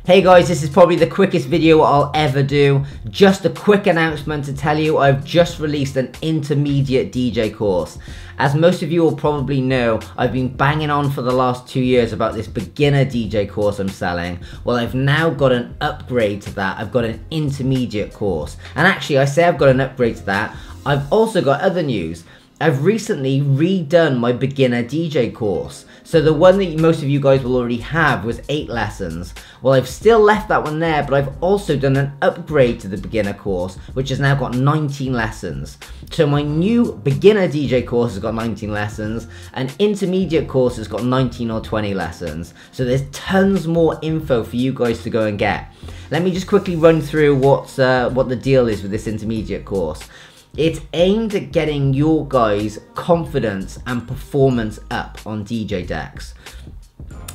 Hey guys, this is probably the quickest video I'll ever do. Just a quick announcement to tell you I've just released an intermediate DJ course. As most of you will probably know, I've been banging on for the last 2 years about this beginner DJ course I'm selling. Well, I've now got an upgrade to that. I've got an intermediate course. And actually, I say I've got an upgrade to that. I've also got other news. I've recently redone my beginner DJ course. So the one that most of you guys will already have was 8 lessons. Well, I've still left that one there, but I've also done an upgrade to the beginner course, which has now got 19 lessons. So my new beginner DJ course has got 19 lessons, and intermediate course has got 19 or 20 lessons. So there's tons more info for you guys to go and get. Let me just quickly run through what the deal is with this intermediate course. It's aimed at getting your guys' confidence and performance up on DJ decks.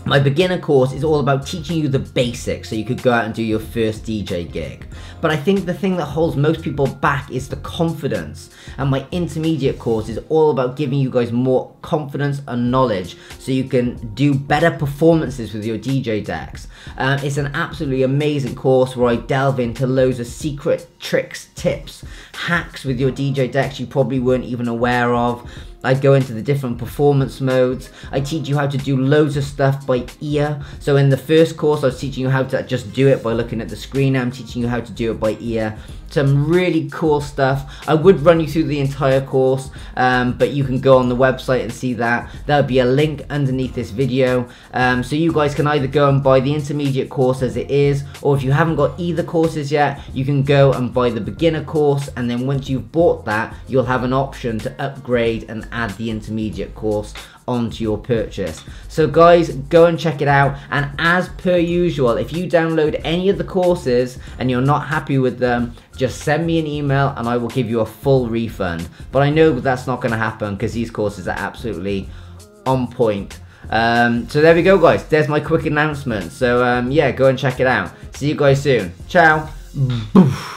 My beginner course is all about teaching you the basics so you could go out and do your first DJ gig. But I think the thing that holds most people back is the confidence. And my intermediate course is all about giving you guys more confidence and knowledge so you can do better performances with your DJ decks. It's an absolutely amazing course where I delve into loads of secret tricks, tips, hacks with your DJ decks you probably weren't even aware of. I go into the different performance modes. I teach you how to do loads of stuff by ear. So in the first course, I was teaching you how to just do it by looking at the screen. Now I'm teaching you how to do it by ear. Some really cool stuff. I would run you through the entire course, but you can go on the website and see that. There'll be a link underneath this video. So you guys can either go and buy the intermediate course as it is, or if you haven't got either courses yet, you can go and buy the beginner course, and then once you've bought that, you'll have an option to upgrade and add the intermediate course onto your purchase. So guys, go and check it out, and as per usual, if you download any of the courses and you're not happy with them, just send me an email and I will give you a full refund. But I know that's not going to happen because these courses are absolutely on point. So there we go guys, there's my quick announcement. So yeah, go and check it out. See you guys soon. Ciao. Boof.